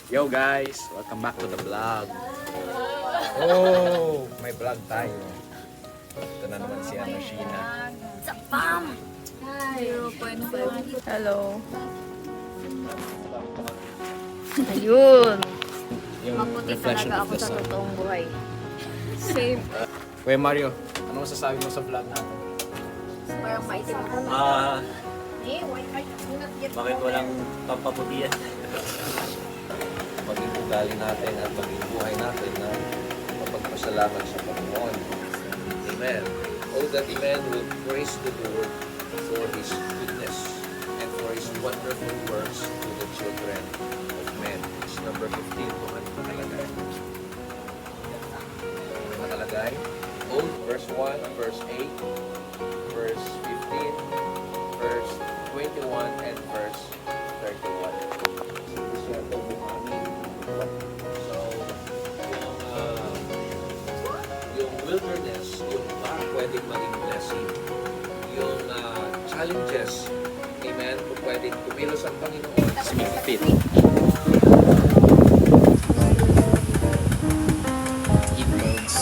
Yo guys, welcome back to the vlog. Oh, may vlog tayo. Ito na naman si Sheena. Sapam! 0.5. Hello. Ayun. Yung Maputi reflection talaga of ako the sa sun. totoong buhay. Same. Kuya Mario, ano masasabi mo sa vlog natin? Parang maitim. Bakit walang pampaputihan? Maging ugali natin at maging buhay natin na mapagpasalamat sa Panginoon. Amen. Oh, that man will praise the Lord for His goodness and for His wonderful works to the children of men. It's number 15 kung ano nakalagay. Nakalagay. Oh, verse 1, verse 8, verse 15, verse 21, and verse 31. So, yung wilderness, yung pwedeng maging blessing. Yung challenges, amen, kung pwedeng kumilos ang Panginoon. Fit. Eat modes.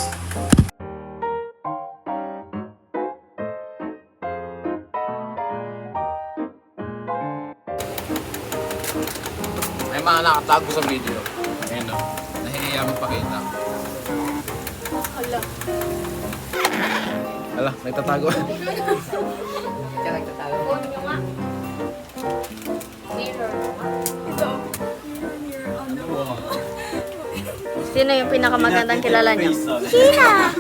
May mga nakatago sa video. Ayun o. Nahihiya magpakita. Hala, nagtatago. Sino yung pinakamagandang kilala niyo? Sheena!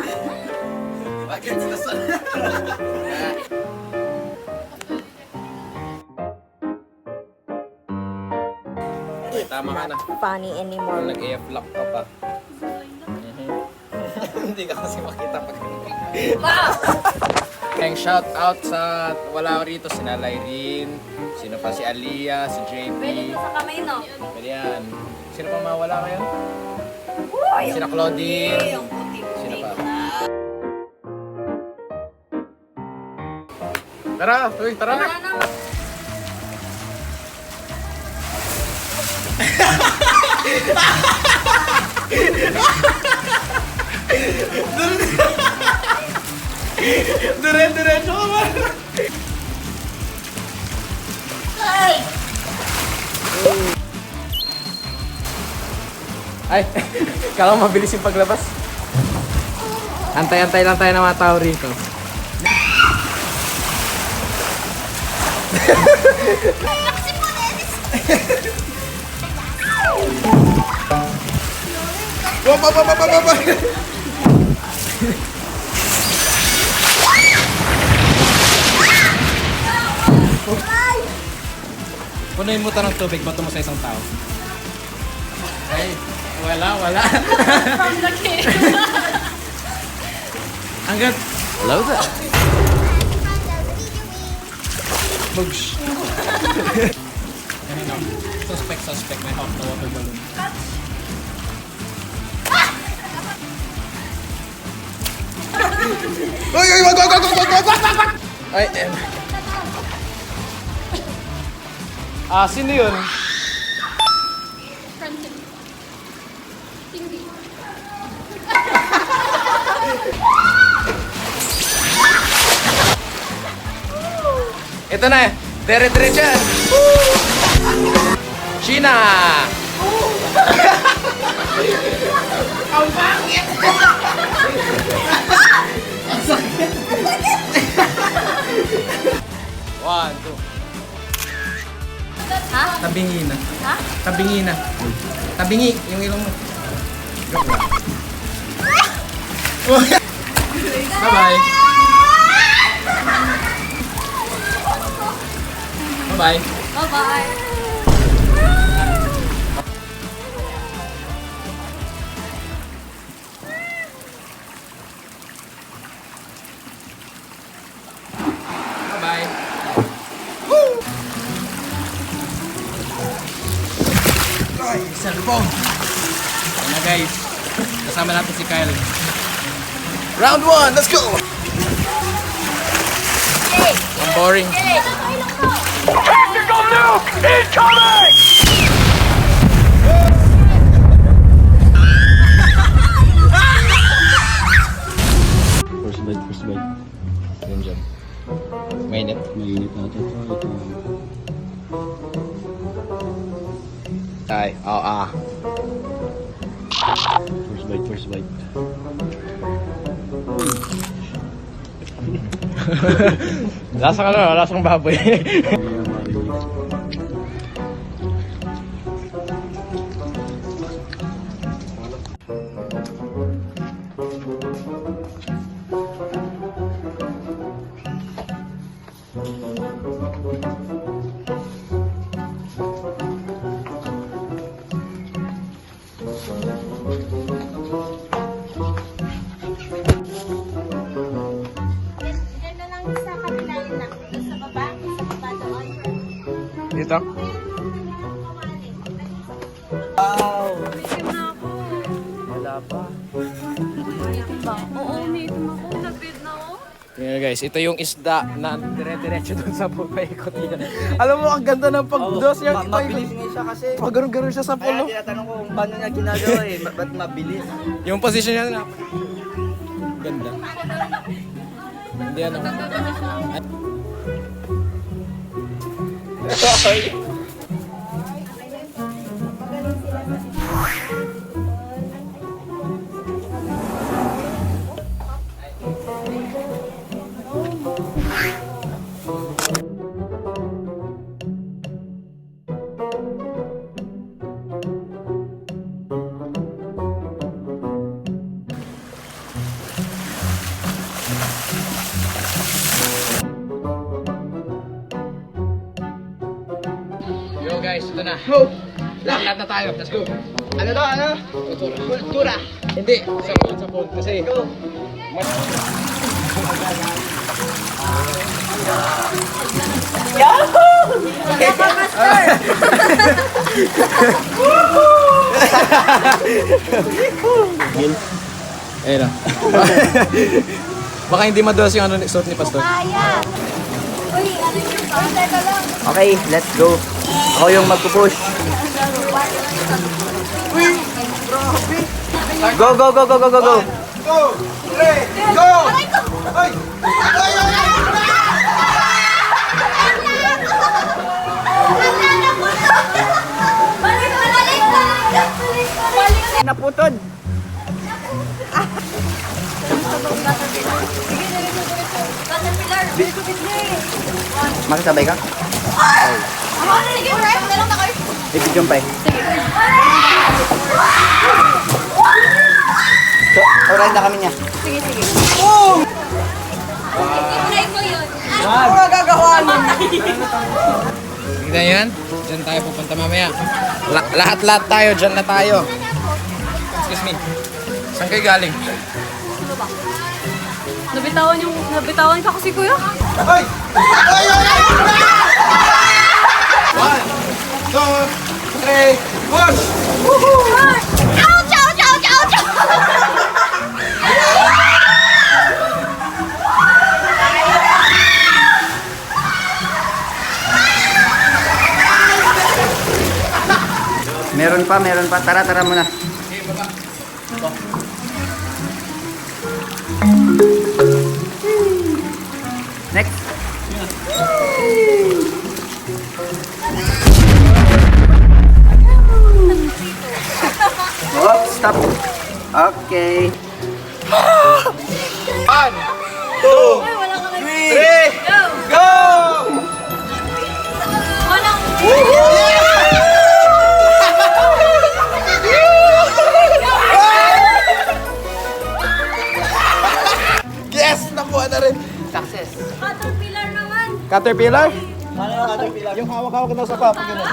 Tama ka na. Funny anymore. Nag-AF-lock ka pa. Hindi ka kasi makita pag Kaya shout out sa wala rito, sina Lyrene, sino pa si Aliyah, si JP. Pwede sa kamay, no? Pwede yan. Sino pa mawala kayo? Sina Claudine. Sino pa? Tara, uy, tara na. Diretso ka ba? Ay, kala mo mabilis yung paglabas. Antay-antay lang tayo ng mga tao rito. Punuin mo ng tubig, bato mo sa isang tao. Ay, wala. Hanggat. Hello there. Bugs. Suspect. May hawk na water balloon. Ay, wag! Ay, sino yun? Ito na, dire-diretso yan. Sheena! Ang pangit! Ang sakit! 1, 2. Ha? Tabingi na. Ha? Tabingi na. Tabingi, yung ilong mo. Joke lang. Bye-bye. Bye-bye. Bye-bye. Bye-bye. Ay, cellphone. Ayan na guys. Kasama natin si Kyle. Round 1, let's go! Ang boring. Tactical nuke incoming! Oo, ah. First bite. Lasang ano, lasang baboy. Diyan na lang sa kanila yun na. Doon sa baba doon. Dito? Umiitim na ako. Wala pa. Umiitim ba? Oo, umiitim ako. Nag-bed na ako. Yeah, guys, ito yung isda na dire-diretso dun sa pool paikot niya. Alam mo, ang ganda ng pag-dos niya. Mabilis nga siya kasi. Pag ganun siya sa Kaya pool. tinatanong ko kung paano niya ginagawa eh. Ba't mabilis? Yung position niya na. Ganda. Hindi ano. Yo guys, ito na. Lahat na tayo. Let's go. Ano to? Ano? Kultura. Hindi, sa pool. Kasi ayun na. Baka hindi madulas yung ano, suot ni Pastor. Kaya. Uy, ano yung ba? Teka lang. Okay, let's go. Ako yung magpupush. Go, go, go, go, go, go, go. Naputod. Makisabay ka? Sige, Brad. Meron na kayo. Ibig yung pa eh. So, alright na kami niya. Sige. Try mo yun. Tignan yan. Diyan tayo pupunta mamaya. Lahat-lahat tayo. Diyan na tayo. Excuse me. Saan kayo galing? Nabitawan ka kasi, kuya. 1, 2, 3, push! Ouch! Ouch! Ouch! Ouch! Meron pa. Tara muna. Next. Oh, stop. Okay. 1, 2, Ay, wala ka lang. 3, go! Walang... Yes! Nakuha na rin. Success. Caterpillar naman. Caterpillar? Ano yung caterpillar? Yung hawak-hawak na sa papa. Ganun.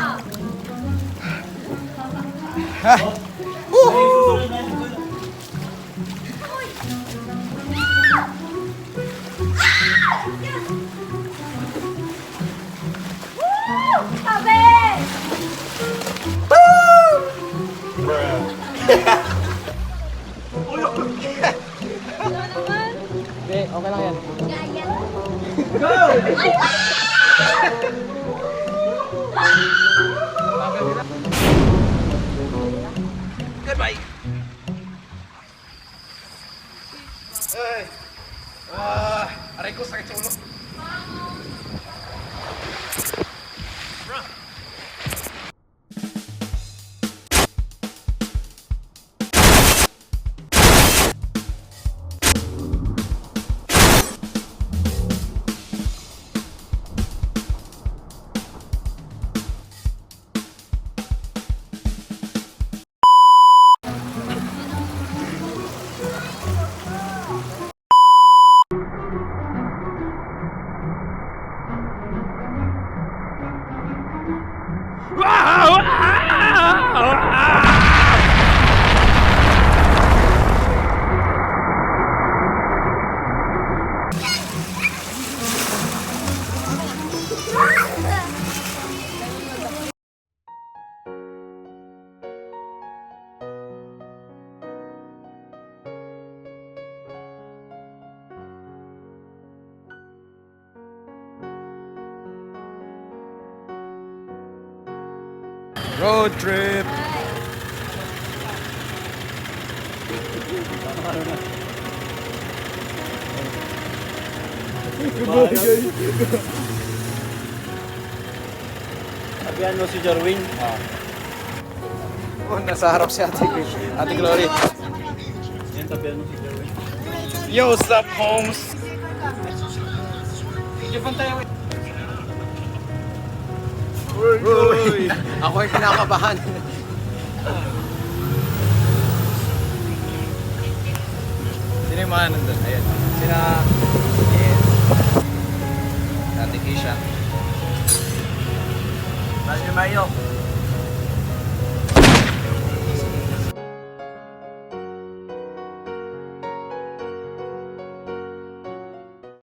Sabi! Ano naman? Hindi, okay lang yan. Ganyan. Goodbye! Aray ko, sakit sa ulo. Road trip! Sabihan mo si Jarwin. Oh, nasa harap si Ate Glory. Yan, sabihan mo si Jarwin. Yo, what's up, Holmes? Uy! Ako yung kinakabahan. Sino yung mga nandun? Ayan. Sina... Yes. Ate Keisha. Mayo, Mayo.